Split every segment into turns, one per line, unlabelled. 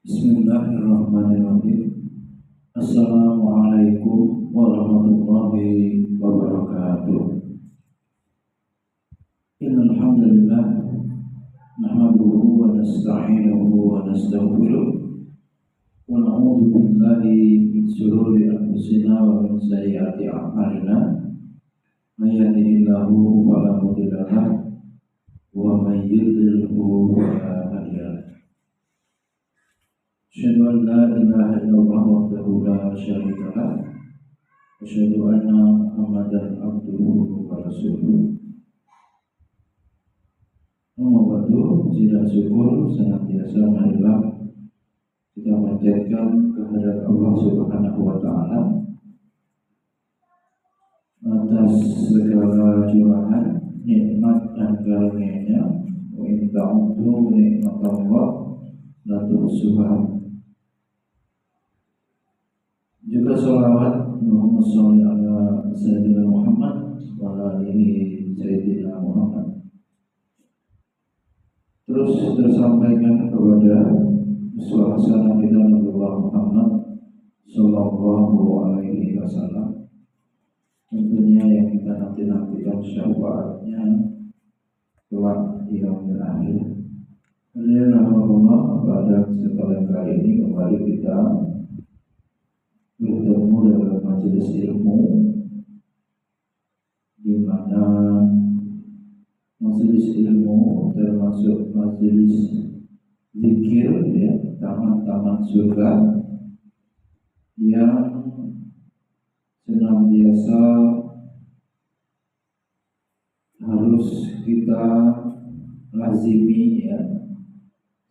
Bismillahirrahmanirrahim. Assalamualaikum warahmatullahi wabarakatuh. Innal hamdalillah nahmaduhu wa nasta'inuhu wa nastaghfiruh wa na'udzu billahi min shururi anfusina wa min sayyiati a'malina. May yahdihillahu fala mudilla lahu wa may yudlilhu fala hadiya lahu. Asyhadu an la ilaha illallah wahdahu la syarika lah. Asyhadu anna Muhammadan abduhu wa rasuluh. Amma ba'du, puji dan syukur senantiasa marilah kita panjatkan kehadirat Allah Subhanahu wa taala atas segala curahan nikmat dan karunia-Nya. Wa in ta'uddu ni'matallah la tuhsuha. Juga sholawat Muhammad sholli ala Sayyidina Muhammad wa ala alihi Sayyidina Muhammad. Terus tersampaikan kepada suasana kita Nabi Muhammad sallallahu alaihi wasallam. Tentunya yang kita nanti-nantikan syafaatnya kelak di yaumil akhir. Alhamdulillah, pada kesempatan kali ini kembali kita bertemu dalam majelis ilmu, di mana majelis ilmu termasuk majelis zikir, ya, taman-taman surga yang senantiasa harus kita lazimi, ya,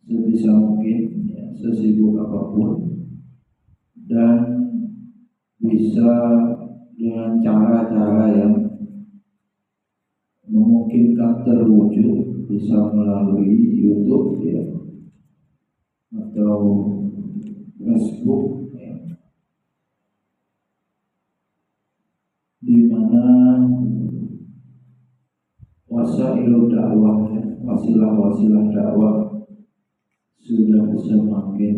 sebisa mungkin, ya, sesibuk apapun, dan bisa dengan cara-cara yang memungkinkan terwujud, bisa melalui YouTube, ya, atau Facebook, ya, di mana wasail dakwah, ya, wasilah-wasilah dakwah sudah semakin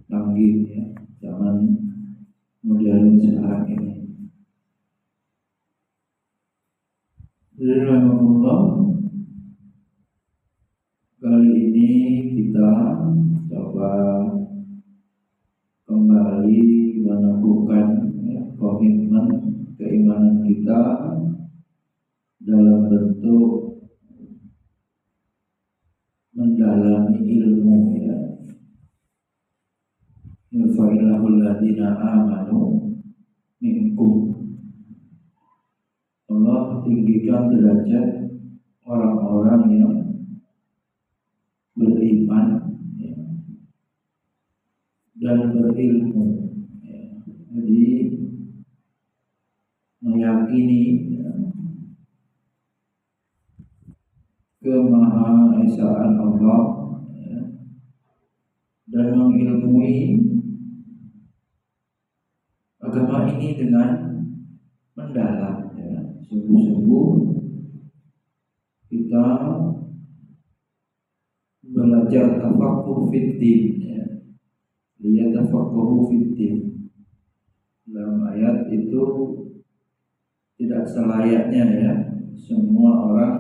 canggih, ya, zaman modern sekarang ini. Alhamdulillah, kali ini kita coba kembali meneguhkan, ya, komitmen keimanan kita dalam bentuk mendalami ilmu, ya. Yarfa'illahul ladzina amanu minkum. Allah tinggikan derajat orang-orang yang beriman, ya, dan berilmu, ya. Jadi meyakini, ya, kemahaesaan Allah, ya, dan mengilmui agama ini dengan mendalam, ya. Sungguh-sungguh kita belajar tafaqquh fiddin, ya. Liyatafaqahu fiddin. Dalam ayat itu tidak selayaknya, ya, semua orang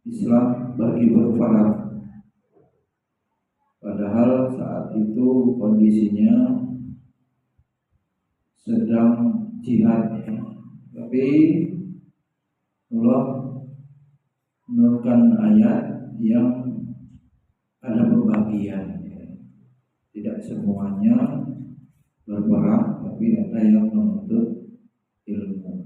Islam bagi berperang. Padahal saat itu kondisinya sedang jihad, ya. Tapi Allah menurunkan ayat yang ada pembagian, ya. Tidak semuanya berperang, tapi ada yang menuntut ilmu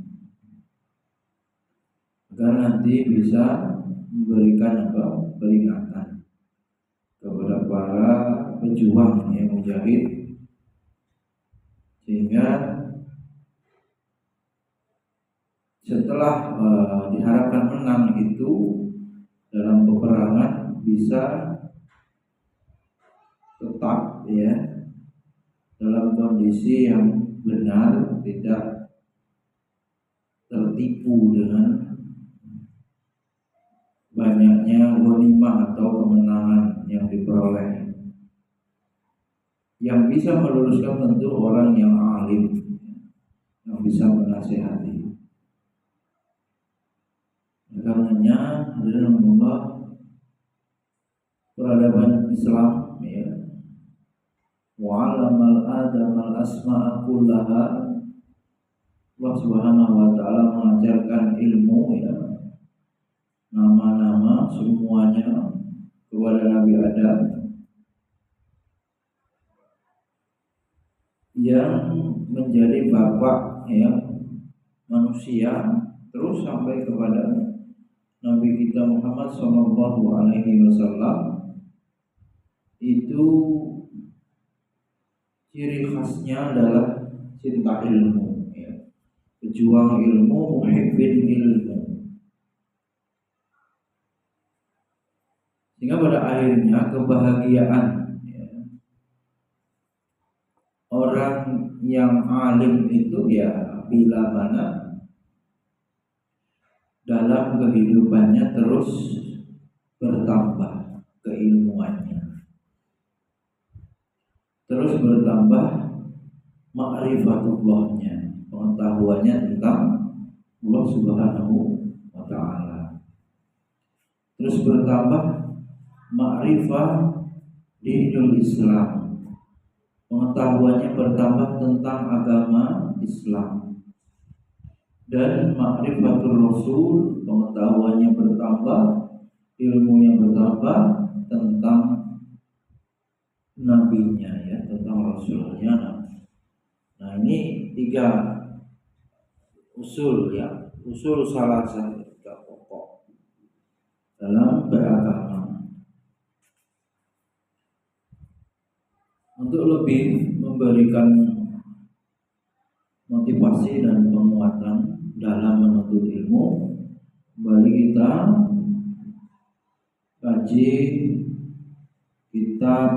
agar nanti bisa memberikan peringatan kepada para pejuang yang mujahid, sehingga setelah diharapkan menang itu dalam peperangan bisa tetap, ya, dalam kondisi yang benar, tidak tertipu dengan banyaknya ghanimah atau kemenangan yang diperoleh Yang bisa meluruskan tentu orang yang alim, yang bisa menasihati. Karenanya hadirin Allah, peradaban Islam ya, wa'alamal adamal asma'a kullaha, Allah Subhanahu wa taala mengajarkan ilmu ya, nama-nama semuanya kepada Nabi Adam yang menjadi bapak ya manusia, terus sampai kepada Nabi kita Muhammad Shallallahu Alaihi Wasallam. Itu ciri khasnya adalah cinta ilmu ya. Pejuang ilmu, muhibbin ilmu. Sehingga pada akhirnya kebahagiaan ya, orang yang alim itu ya bila mana dalam kehidupannya terus bertambah keilmuannya, terus bertambah ma'rifatullahnya, pengetahuannya tentang Allah Subhanahu wa taala, terus bertambah ma'rifah dinul Islam, pengetahuannya bertambah tentang agama Islam, dan ma'rifatul Rasul, pengetahuannya bertambah, ilmunya bertambah tentang nabinya ya, tentang rasulnya. Nah, ini 3 usul ya, usul salah satu 3 pokok dalam beragama. Untuk lebih memberikan motivasi dan penguatan dalam menuntut ilmu, kembali kita kaji kitab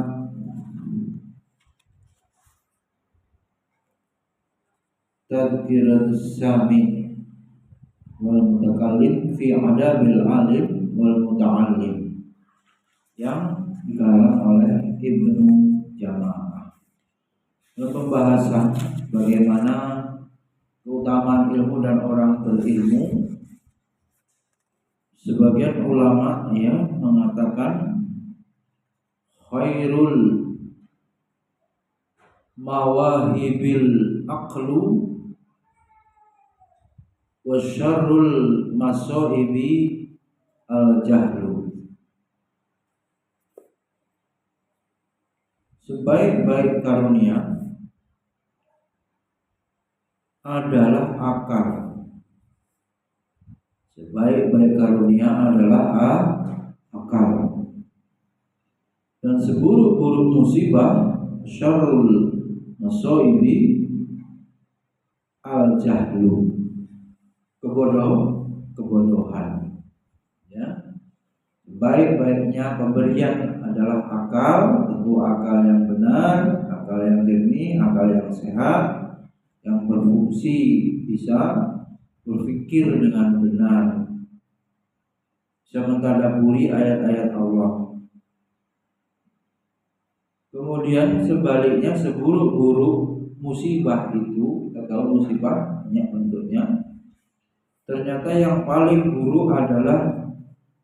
Tadhkiratus Sami wal Mutakallim fi Adabil Alim wal Muta'allim yang dikarang oleh Ibnu Jamaah. Pembahasan bagaimana keutamaan ilmu dan orang berilmu. Sebagian ulama ya mengatakan khairul mawahibil aqlu wa syarrul masaibi al jahlu. Sebaik-baik karunia adalah akal. Sebaik-baik karunia adalah akal. Dan seburuk-buruk musibah, syarrul masaibi al jahlu, kebodohan. Ya. Baik-baiknya pemberian adalah akal, tentu akal yang benar, akal yang jernih, akal yang sehat, yang berfungsi, bisa berpikir dengan benar, bisa mentadabburi ayat-ayat Allah. Kemudian sebaliknya seburuk-buruk musibah itu, kita tahu musibah banyak bentuknya. Ternyata yang paling buruk adalah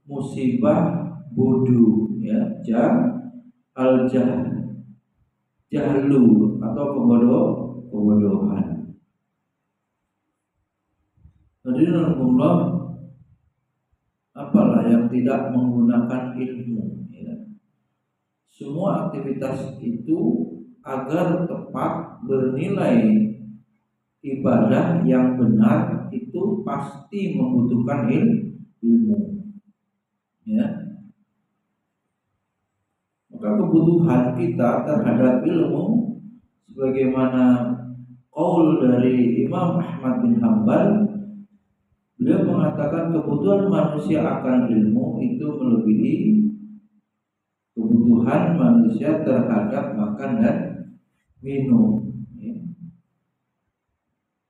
musibah bodoh, ya, jahlu atau kebodohan. Hadirin Allah, apalah yang tidak menggunakan ilmu, ya. Semua aktivitas itu agar tepat bernilai ibadah yang benar itu pasti membutuhkan ilmu, ya. Maka kebutuhan kita terhadap ilmu, sebagaimana qaul dari Imam Ahmad bin Hanbal, beliau mengatakan kebutuhan manusia akan ilmu itu melebihi kebutuhan manusia terhadap makan dan minum.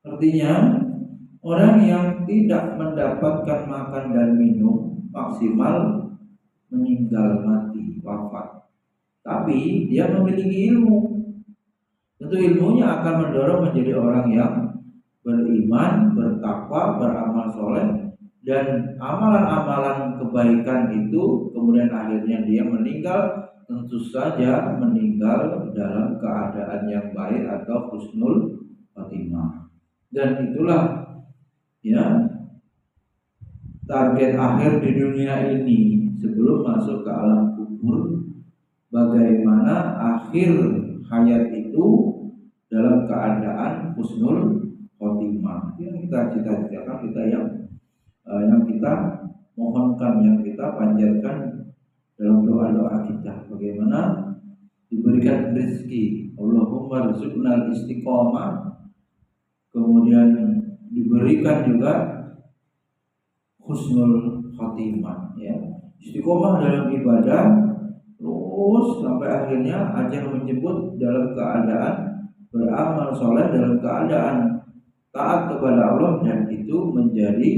Artinya orang yang tidak mendapatkan makan dan minum maksimal meninggal, mati, wafat. Tapi dia memiliki ilmu, Tentu ilmunya akan mendorong menjadi orang yang beriman, bertakwa, beramal soleh, dan amalan-amalan kebaikan itu kemudian akhirnya dia meninggal, tentu saja meninggal dalam keadaan yang baik atau husnul khotimah. Dan itulah ya target akhir di dunia ini sebelum masuk ke alam kubur, bagaimana akhir hayat itu dalam keadaan husnul khotimah. Yang kita cita-citakan, yang kita mohonkan, yang kita panjatkan dalam doa-doa kita, bagaimana diberikan rezeki, Allahumma rizqnal istiqomah, kemudian diberikan juga husnul khotimah, ya, istiqomah dalam ibadah terus sampai akhirnya ajal menjemput dalam keadaan beramal soleh, dalam keadaan taat kepada Allah, dan itu menjadi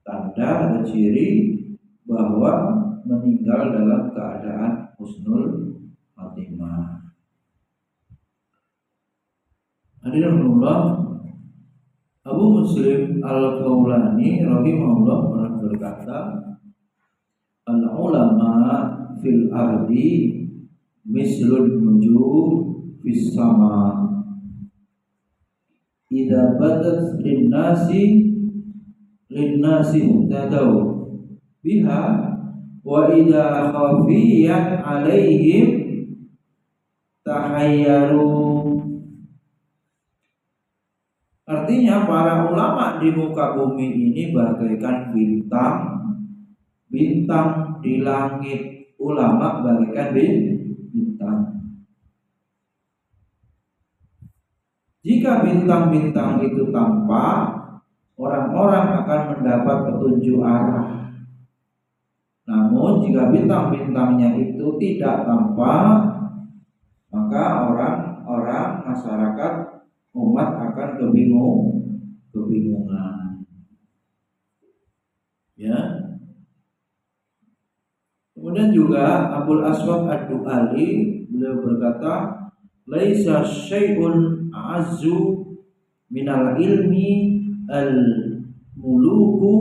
tanda atau ciri bahwa meninggal dalam keadaan husnul khotimah. Hadirin Allah, Abu Muslim Al-Khawlani rahimahullah pernah berkata, al-ulama fil ardi mislun nujum fis sama, idza badat linnasi tadaw biha wa idza khafiyat alaihim tahayyaru. Artinya para ulama di muka bumi ini bagaikan bintang di langit. Ulama bagaikan bintang. Jika bintang-bintang itu tampak, orang-orang akan mendapat petunjuk arah. Namun jika bintang-bintangnya itu tidak tampak, maka orang-orang masyarakat umat akan kebingungan. Ya. Kemudian juga Abul Aswad Ad-Du'ali beliau berkata, laisa syai'un a'azzu minal ilmi al-muluku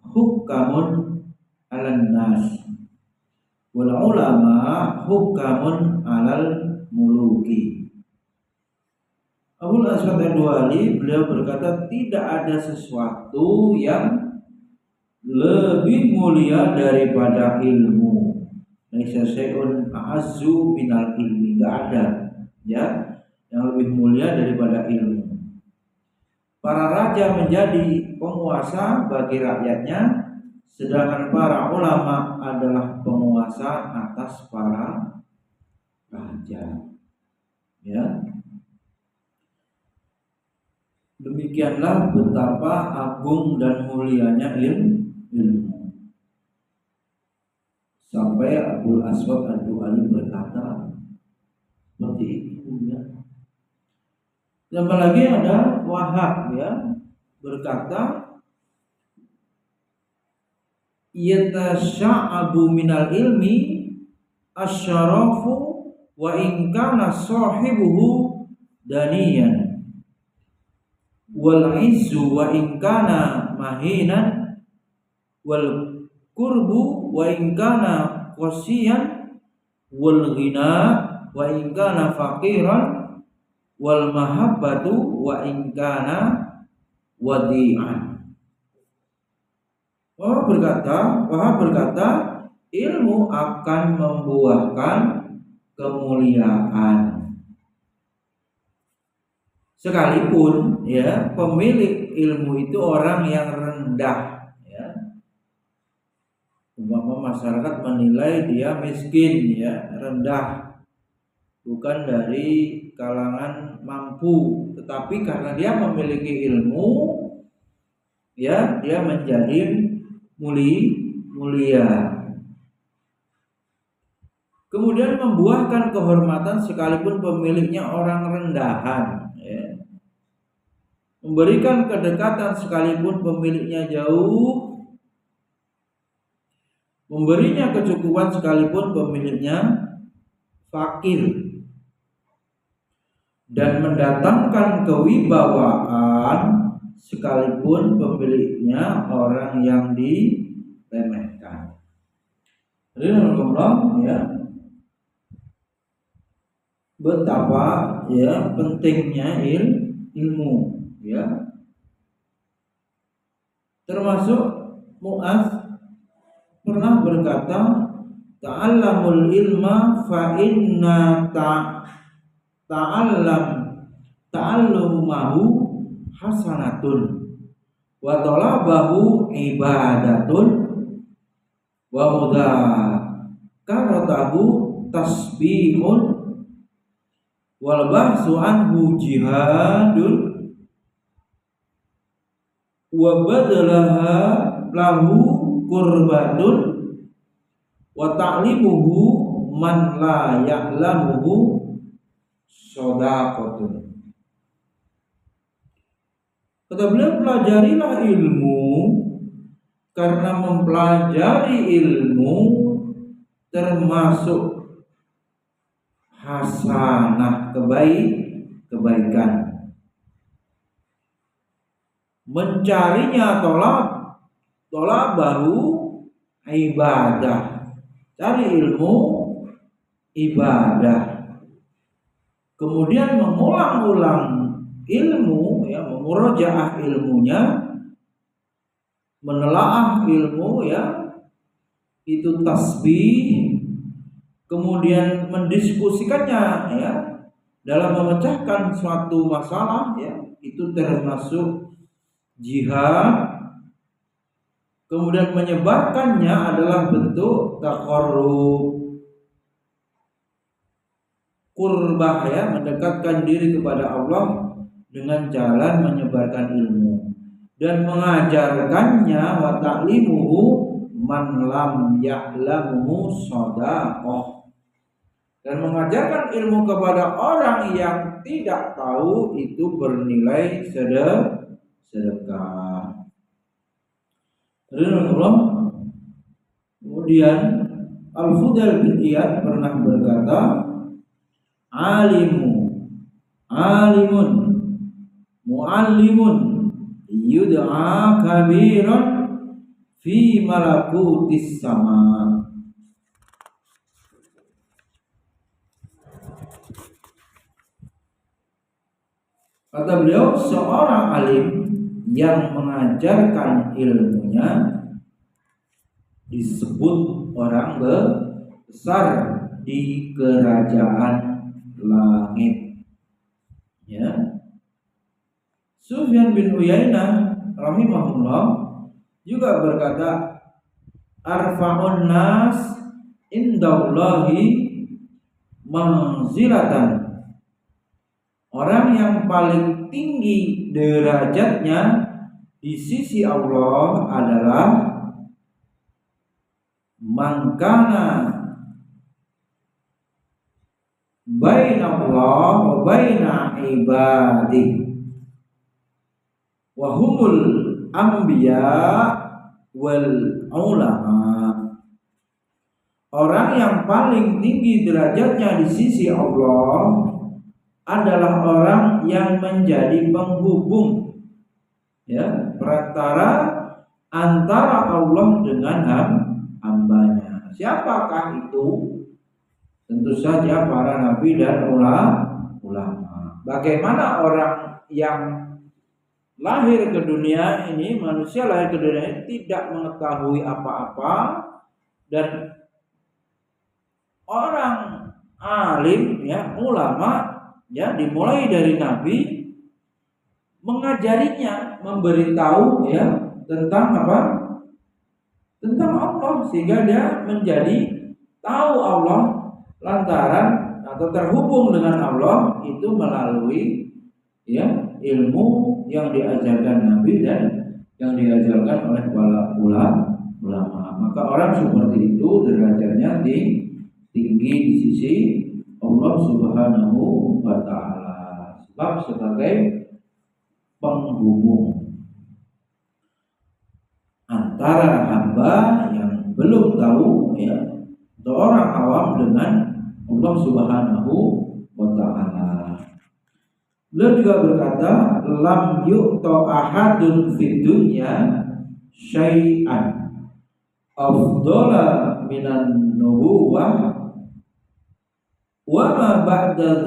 hukamun 'alan nas wal ulama hukamun 'alal muluki. Abul Aswad Ad-Du'ali beliau berkata, tidak ada sesuatu yang lebih mulia daripada ilmu. Laisa syai'un a'azzu minal ilmi, enggak ada ya yang lebih mulia daripada ilmu. Para raja menjadi penguasa bagi rakyatnya, sedangkan para ulama adalah penguasa atas para raja. Ya. Demikianlah betapa agung dan mulianya ilmu. Sampai Abul Aswad Ad-Du'ali berkata seperti itu ya. Dan apalagi ada Wahab ya berkata, yatasha'abu minal ilmi asyarafu wa in kana sahibuhu daniyan wal izzu wa in kana mahinan wal qurbu wa in kana qasiyan wal ghina wa in kana faqiran wal mahabbatu wa in kana wadi'an. Wahab berkata ilmu akan membuahkan kemuliaan sekalipun ya pemilik ilmu itu orang yang rendah ya. Umpama masyarakat menilai dia miskin ya, rendah, bukan dari kalangan mampu, tetapi karena dia memiliki ilmu ya dia menjadi mulia. Kemudian membuahkan kehormatan sekalipun pemiliknya orang rendahan ya. Memberikan kedekatan sekalipun pemiliknya jauh, memberinya kecukupan sekalipun pemiliknya fakir. dan mendatangkan kewibawaan sekalipun pemiliknya orang yang diremehkan. Jadi ya, betapa ya pentingnya ilmu ya. Termasuk Mu'adz pernah berkata, ta'allamul ilma fa inna ta'allumahu hasanatun wa talabahu ibadatun wa mudzakaratahu tasbihun wal bahsu anhu jihadun wa badalaha lahu qurbatun wa ta'limuhu man la ya'lamuhu shadaqatun. Kata beliau, pelajarilah ilmu, karena mempelajari ilmu termasuk hasanah kebaikan. Mencarinya tolak baru ibadah. Cari ilmu ibadah. Kemudian mengulang-ulang ilmu, ya, memurajaah ilmunya, menelaah ilmu, ya, itu tasbih, kemudian mendiskusikannya, ya, dalam memecahkan suatu masalah, ya, itu termasuk jihad. Kemudian menyebarkannya adalah bentuk taqarrub, qurbah, ya, mendekatkan diri kepada Allah dengan jalan menyebarkan ilmu, dan mengajarkannya wa ta'limuhu man lam ya'lamuhu shadaqah, dan mengajarkan ilmu kepada orang yang tidak tahu itu bernilai sedekah. Kemudian Al-Fudail bin Iyad pernah berkata, alimun muallimun yud'a kabiran fi malakutis sama. Kata beliau, seorang alim yang mengajarkan ilmunya disebut orang besar di kerajaan langit. Ya. Sufyan bin Uyainah rahimahullah juga berkata, arfa'un nas indallahi manzilatan. Orang yang paling tinggi derajatnya di sisi Allah adalah mangkana baina Allah wa baina ibadih wa humul anbiya wal ulama. Orang yang paling tinggi derajatnya di sisi Allah adalah orang yang menjadi penghubung, ya, perantara antara Allah dengan hambanya. Siapakah itu? Tentu saja para nabi dan ulama. Bagaimana orang yang lahir ke dunia ini, manusia lahir ke dunia ini tidak mengetahui apa-apa, dan orang alim, ya, ulama, ya, dimulai dari nabi mengajarinya, memberitahu, ya, tentang apa? Tentang Allah, sehingga dia menjadi tahu Allah lantaran atau terhubung dengan Allah itu melalui, ya, ilmu yang diajarkan nabi dan yang diajarkan oleh para ulama. Maka orang seperti itu derajatnya tinggi di sisi Allah Subhanahu wa ta'ala, sebab sebagai penghubung antara hamba yang belum tahu, ya, atau orang awam dengan Allah Subhanahu wa ta'ala. Beliau juga berkata, lam yu'ta ahadun fid dunya syai'an afdala minan nubuwah wa ma ba'da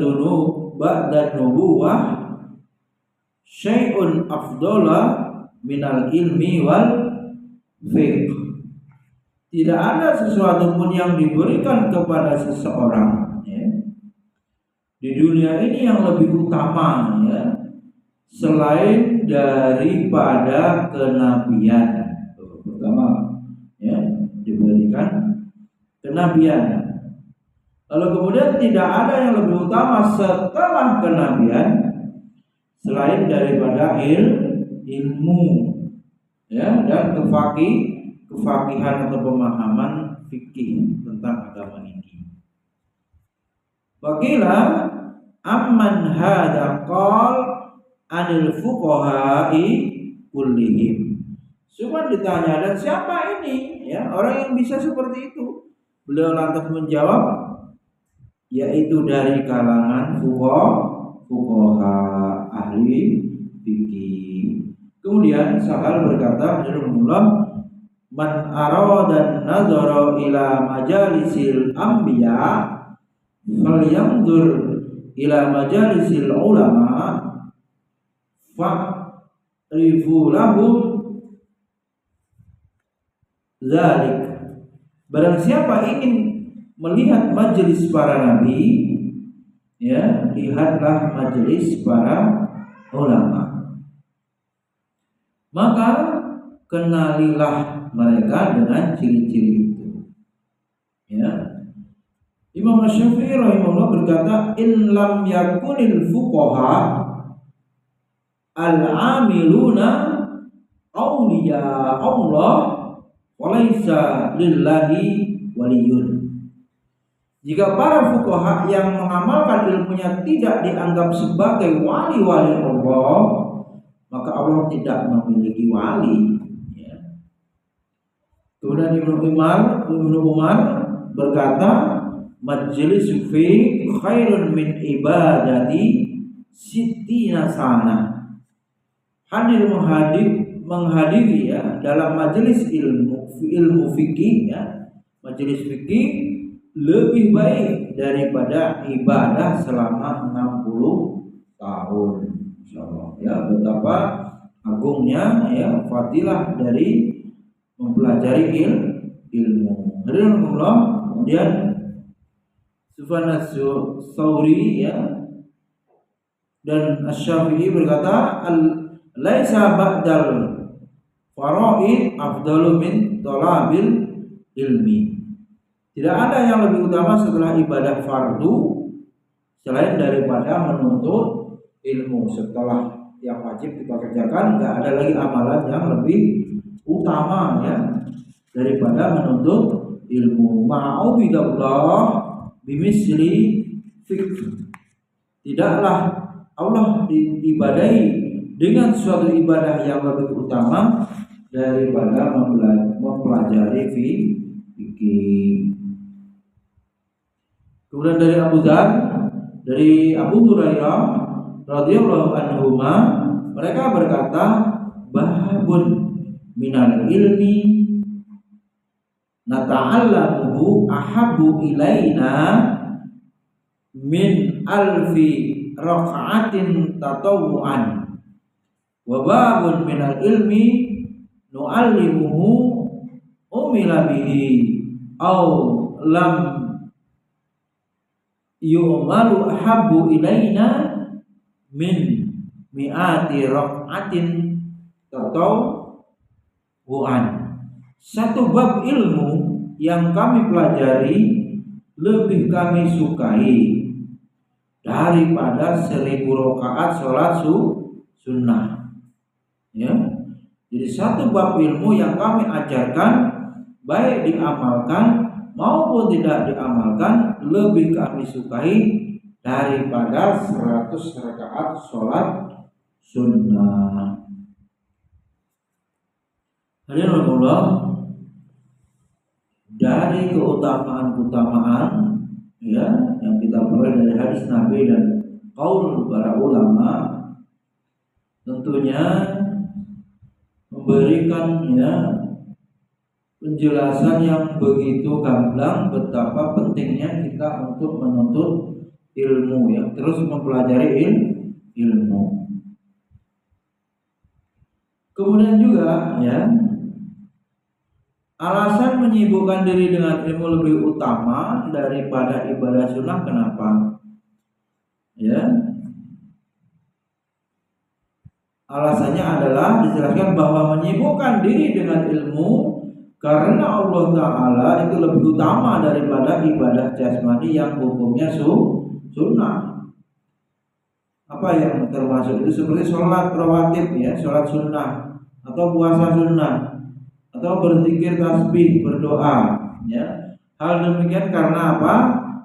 nubuwah syai'un afdala minal ilmi wal fiqh. Tidak ada sesuatu pun yang diberikan kepada seseorang ya, di dunia ini yang lebih utama ya, selain daripada kenabian. Pertama ya, diberikan kenabian. Lalu kemudian tidak ada yang lebih utama setelah kenabian selain daripada ilmu ya, dan kefakihan atau pemahaman fikih tentang agama ini. Wakila amman hadza qal anil fuqaha'i kullihim. Cuma ditanya, dan siapa ini ya orang yang bisa seperti itu? Beliau lantas menjawab, yaitu dari kalangan fuqaha ahli fikih. Kemudian Sahal berkata, man arada nazara ila majalisil anbiya falyanzur ila majalisil ulama fa'rifu lahum dzalik. Barang siapa ingin melihat majelis para nabi ya, lihatlah majelis para ulama, maka kenalilah mereka dengan ciri-ciri itu ya. Imam Syafi'i rahimahullah berkata, in lam yakunil fuqaha al-amiluna awliya Allah walaysa lillahi waliyun. Jika para fuqaha yang mengamalkan ilmunya tidak dianggap sebagai wali-wali Allah, maka Allah tidak memiliki wali ya. Kemudian Ibnu Umar berkata, majlis fi khairun min ibadati sittina sana. Hadir menghadiri ya dalam majelis ilmu fikih ya, majelis fikih lebih baik daripada ibadah selama 60 tahun. Insyaallah ya, betapa agungnya ya fadilah dari mempelajari ilmu. Hadirin Allah, kemudian Sufyan Ats-Tsauri ya dan Asy-Syafi'i berkata, laisa ba'dal faraid afdalu min talabil ilmi. Tidak ada yang lebih utama setelah ibadah fardu selain daripada menuntut ilmu. Setelah yang wajib kita kerjakan, tidak ada lagi amalan yang lebih utama ya daripada menuntut ilmu. Ma'ubidallah bimisli fikr. Tidaklah Allah diibadahi dengan suatu ibadah yang lebih utama daripada mempelajari fikih. Kemudian dari Abu Dzar, dari Abu Hurairah radhiyallahu anhuma, mereka berkata, babun minal ilmi nata'allamuhu ahabbu ilaina min alfi raka'atin tatawu'an wa babun minal ilmi nu'allimuhu umila bihi aw lam yu'malu ahabbu ilaina min mi'ati raka'atin tatawu'an. Satu bab ilmu yang kami pelajari lebih kami sukai daripada 1000 rakaat sholat sunnah ya. Jadi satu bab ilmu yang kami ajarkan, baik diamalkan maupun tidak diamalkan, lebih kami sukai daripada 100 rakaat sholat sunnah. Hadirin Allah, dari keutamaan-keutamaan ya yang kita peroleh dari hadis Nabi dan Qaul para ulama tentunya memberikan penjelasan yang begitu gamblang betapa pentingnya kita untuk menuntut ilmu, terus mempelajari ilmu. Kemudian juga alasan menyibukkan diri dengan ilmu lebih utama daripada ibadah sunnah. Kenapa? Alasannya adalah dijelaskan bahwa menyibukkan diri dengan ilmu karena Allah Ta'ala itu lebih utama daripada ibadah jasmani yang hukumnya sunnah. Apa yang termasuk itu? Seperti sholat rawatib, sholat sunnah, atau puasa sunnah, atau berzikir, tasbih, berdoa. Hal demikian karena apa?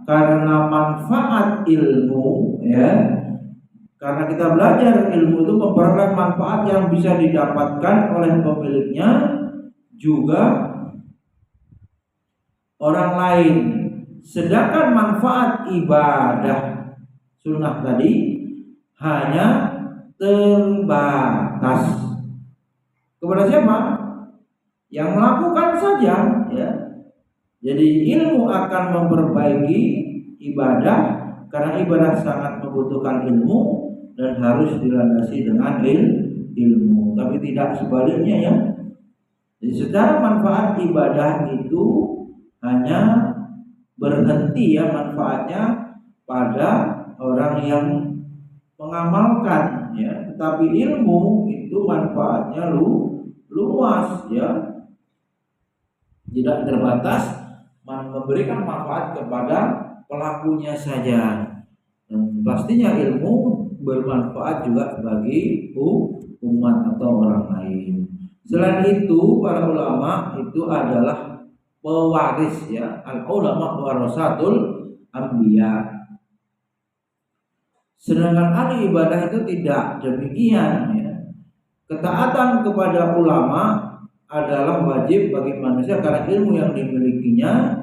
Karena manfaat ilmu, karena kita belajar ilmu itu memperoleh manfaat yang bisa didapatkan oleh pemiliknya juga orang lain. Sedangkan manfaat ibadah sunnah tadi hanya terbatas kepada siapa? Yang melakukan saja, Jadi ilmu akan memperbaiki ibadah karena ibadah sangat membutuhkan ilmu dan harus dilandasi dengan ilmu, tapi tidak sebaliknya, Jadi secara manfaat ibadah itu hanya berhenti manfaatnya pada orang yang mengamalkan, tetapi ilmu itu manfaatnya luas, tidak terbatas, memberikan manfaat kepada pelakunya saja, dan pastinya ilmu bermanfaat juga bagi umat atau orang lain. Selain itu, para ulama itu adalah pewaris, al ulama warasatul anbiya. Sedangkan ahli ibadah itu tidak demikian, Ketaatan kepada ulama adalah wajib bagi manusia karena ilmu yang dimilikinya,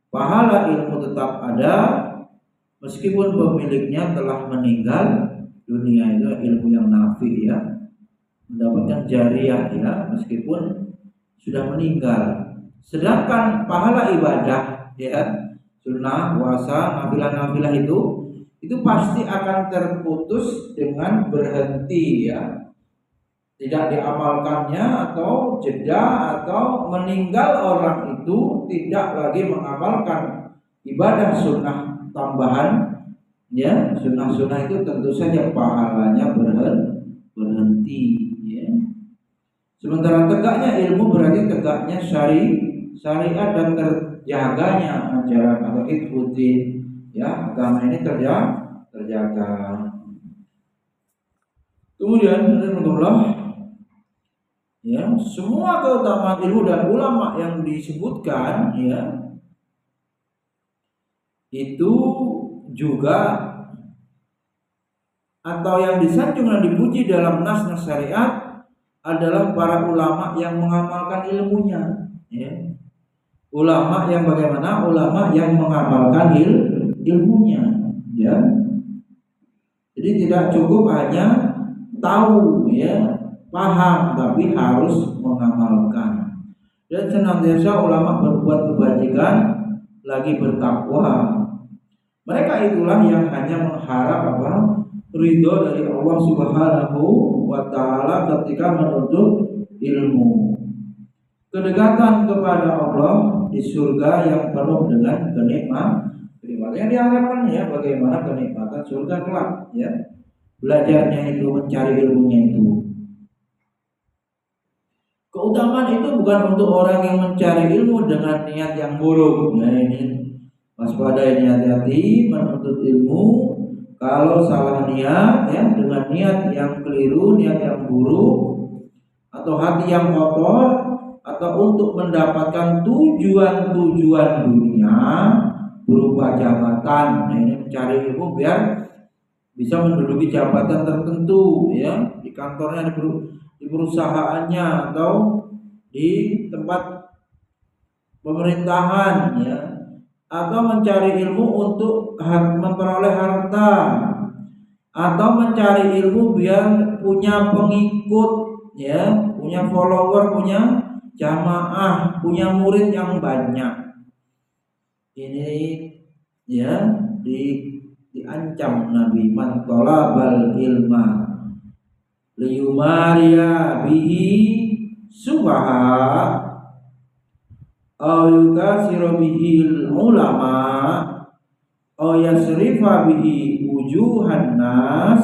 pahala ilmu tetap ada meskipun pemiliknya telah meninggal dunia. Itu ilmu yang nafi, mendapatkan jariah, meskipun sudah meninggal. Sedangkan pahala ibadah, sunnah, puasa, nafilah itu pasti akan terputus dengan berhenti, tidak diamalkannya atau jeda atau meninggal orang itu tidak lagi mengamalkan ibadah sunnah tambahan, sunnah-sunnah itu tentu saja pahalanya berhenti, Sementara tegaknya ilmu berarti tegaknya syariat dan terjaganya ajaran atau ikuti, agama ini terjaga. Kemudian semua keutamaan ilmu dan ulama yang disebutkan, itu juga atau yang disanjung dan dipuji dalam nas-nas syariat adalah para ulama yang mengamalkan ilmunya, Ulama yang bagaimana? Ulama yang mengamalkan ilmunya, Jadi tidak cukup hanya tahu, paham, tapi harus mengamalkan. Dan senantiasa ulama berbuat kebajikan lagi bertakwa. Mereka itulah yang hanya mengharap ridho dari Allah Subhanahu wa Ta'ala ketika menuntut ilmu. Kedekatan kepada Allah di surga yang penuh dengan kenikmatan yang diharapkan, bagaimana kenikmatan surga kelak, belajarnya itu, mencari ilmunya itu. Keutamaan itu bukan untuk orang yang mencari ilmu dengan niat yang buruk. Ini waspada, ini hati-hati menuntut ilmu. Kalau salah niat, dengan niat yang keliru, niat yang buruk, atau hati yang kotor, atau untuk mendapatkan tujuan-tujuan dunia berupa jabatan. Ini mencari ilmu biar bisa menduduki jabatan tertentu, di kantornya, di perusahaannya, atau di tempat pemerintahan, atau mencari ilmu untuk memperoleh harta, atau mencari ilmu biar punya pengikut, ya, punya follower, punya jamaah, punya murid yang banyak. Ini ya diancam Nabi, man talabal ilma liyumariya bihi subaha aw yukasiru bihi ulama aw yasrifa bihi wujuhan nas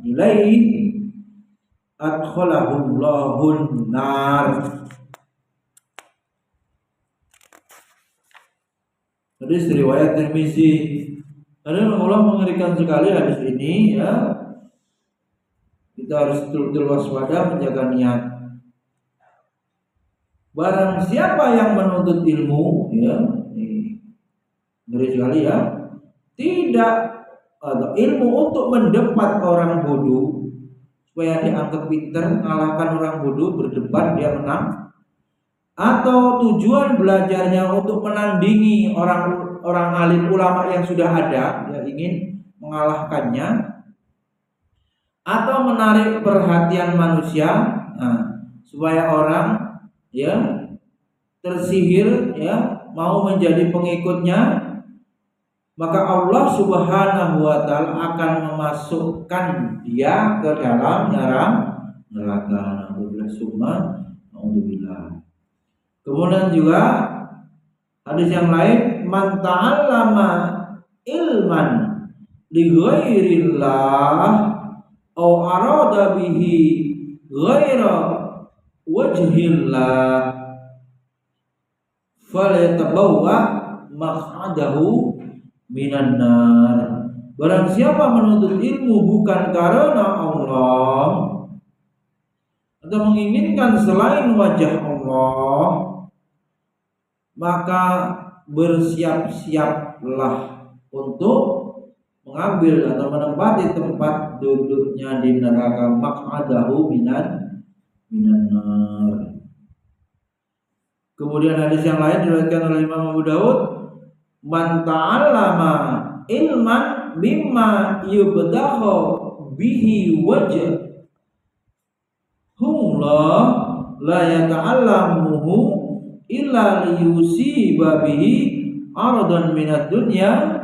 ilaihi adkhalahullahu nar. Hadis riwayat Tirmizi. Karena Allah mengerikan sekali hadis ini, ya. Kita harus betul-betul waspada menjaga niat. Barang siapa yang menuntut ilmu, ya, ngeri sekali, ya, tidak atau ilmu untuk mendebat orang bodoh supaya dianggap pinter, mengalahkan orang bodoh, berdebat dia menang, atau tujuan belajarnya untuk menandingi orang alim ulama yang sudah ada, dia ingin mengalahkannya, atau menarik perhatian manusia, supaya orang, ya, tersihir, ya, mau menjadi pengikutnya, maka Allah Subhanahu wa taala akan memasukkan dia ke dalam neraka. Alhamdulillah. Kemudian juga hadis yang lain, man ta'allama ilman li ghairillah aw arada bihi ghaira wajhillah falyatabawwa maq'adahu minan nar. Barang siapa menuntut ilmu bukan karena Allah atau menginginkan selain wajah Allah, maka bersiap-siaplah untuk mengambil atau menempati tempat duduknya di neraka, maq'adahu minan nar. Kemudian hadis yang lain diriwayatkan oleh Imam Abu Daud, man ta'allama ilman mimma yubdaghu bihi wajhullah la yata'allamuhu illa liyusiba bihi aradan minad dunya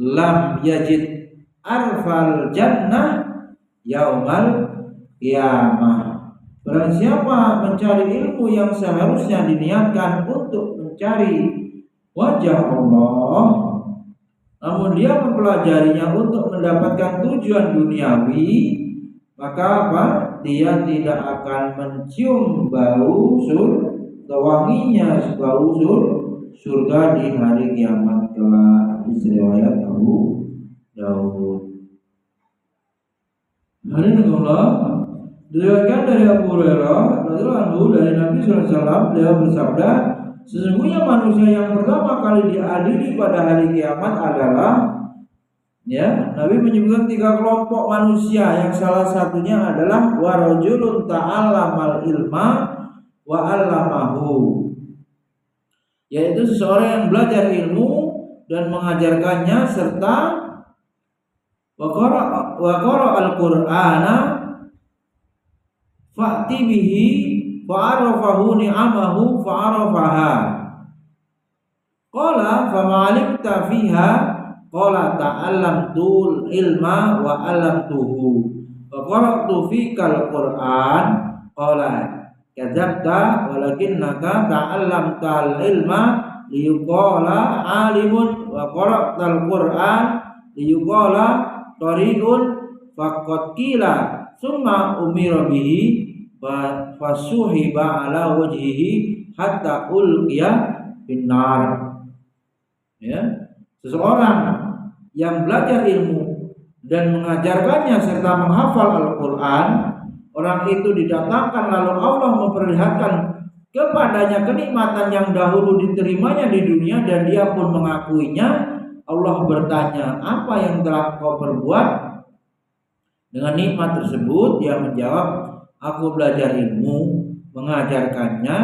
lam yajid arfal jannah yaumal qiyamah. Barang siapa mencari ilmu yang seharusnya diniatkan untuk mencari wajah Allah, namun dia mempelajarinya untuk mendapatkan tujuan duniawi, maka apa? Dia tidak akan mencium bau wanginya bau surga di hari kiamat kelak. Riwayat Abu Daud. Hadirin Allah, diriwayatkan dari Abu Hurairah radhiyallahu anhu dari Nabi sallallahu alaihi wasallam, beliau bersabda, sesungguhnya manusia yang pertama kali diadili pada hari kiamat adalah, ya, Nabi menyebutkan 3 kelompok manusia yang salah satunya adalah warajulun ta'allamal ilma wa 'allamahu, yaitu seseorang yang belajar ilmu dan mengajarkannya serta wa qara al-Qur'ana fa'ti bihi fa'arafahu ni'amahu fa'arafaha qala fama'alimta fiha qala ta'allamtul ilma wa 'allamtuhu wa qara'tu fikal Qur'an qala kadzabta walakinnaka ta'allamtal ilma liyuqala alimun wa qara'tal Qur'an liyuqala tariqun faqad qila summa umira bihi fasuhiba ala wajhihi hatta ulqiya finnar. Ya, seseorang yang belajar ilmu dan mengajarkannya serta menghafal Al-Qur'an, orang itu didatangkan lalu Allah memperlihatkan kepadanya kenikmatan yang dahulu diterimanya di dunia dan dia pun mengakuinya. Allah bertanya, apa yang telah kau perbuat dengan nikmat tersebut? Dia menjawab, aku belajar ilmu, mengajarkannya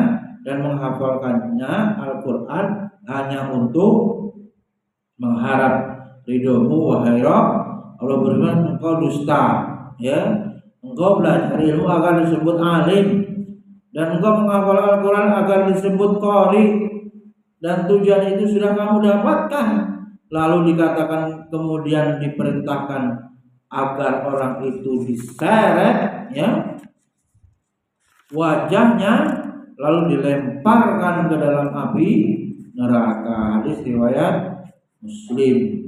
dan menghafalkannya Al-Quran hanya untuk mengharap ridhomu wahai Rabb, Allah berfirman engkau dusta, ya. Engkau belajar ilmu agar disebut alim, dan engkau menghafal Al-Quran agar disebut qari, dan tujuan itu sudah kamu dapatkan. Lalu dikatakan kemudian diperintahkan agar orang itu diseret, ya, wajahnya, lalu dilemparkan ke dalam api neraka. Hadis riwayat Muslim.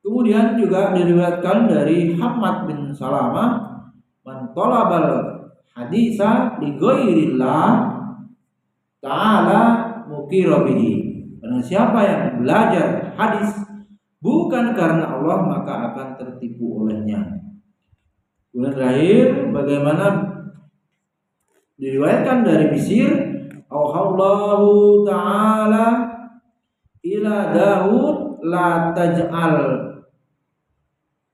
Kemudian juga diriwayatkan dari Hamad bin Salamah, man talabal haditsa li ghairillah ta'ala mukira bihi. Karena siapa yang belajar hadis bukan karena Allah maka akan tertipu olehnya. Kemudian terakhir, bagaimana diriwayatkan dari Bisir, auhallahu ta'ala ila Daud la taj'al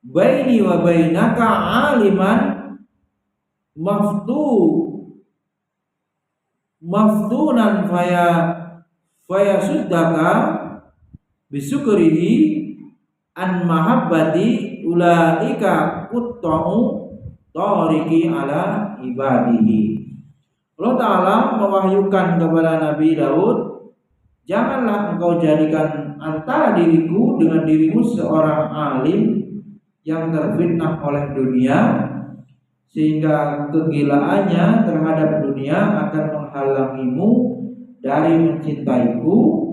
baini wa bainaka aliman maftunan faya suddaka bisukrihi an mahabbati ulaika qutta'u tariki ala ibadihi. Allah Ta'ala mewahyukan kepada Nabi Daud, janganlah engkau jadikan antara diriku dengan dirimu seorang alim yang terfitnah oleh dunia, sehingga kegilaannya terhadap dunia akan menghalangimu dari mencintaiku.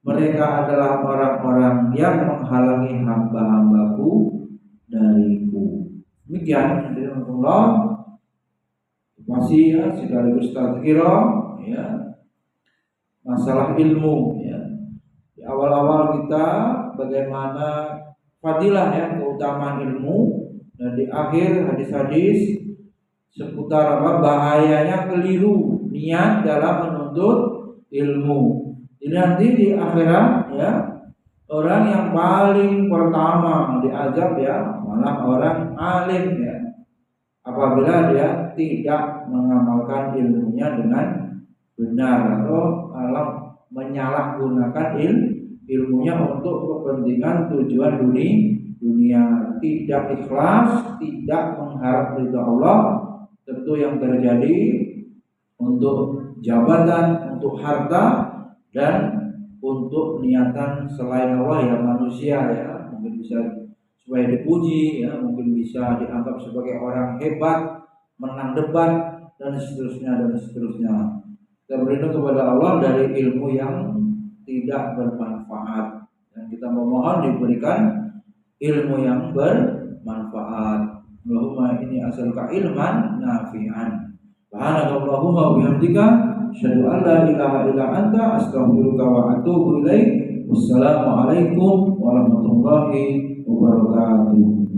Mereka adalah orang-orang yang menghalangi hamba-hambaku dariku. Demikian Allah masih, ya, sekaligus tazkirah, ya, masalah ilmu, ya. Di awal-awal kita bagaimana fadilah, ya, keutamaan ilmu, dan di akhir hadis-hadis seputar apa bahayanya keliru niat dalam menuntut ilmu. Jadi nanti di akhirat, ya, orang yang paling pertama diazab, ya, malah orang alim, ya, apabila dia tidak mengamalkan ilmunya dengan benar atau kalau menyalahgunakan ilmunya untuk kepentingan tujuan dunia, tidak ikhlas, tidak mengharap ridha Allah. Tentu yang terjadi untuk jabatan, untuk harta, dan untuk niatan selain Allah, ya, manusia, ya, mungkin bisa supaya dipuji, ya, mungkin bisa dianggap sebagai orang hebat, menang debat, dan seterusnya. Kita berlindung kepada Allah dari ilmu yang tidak bermanfaat, dan kita memohon diberikan ilmu yang bermanfaat. Allahumma inni as'aluka ilman nafi'an. Subhanakallahumma wa bihamdika asyhadu an la ilaha illa anta astaghfiruka wa atubu ilaik. Wassalamu alaikum warahmatullahi wabarakatuh.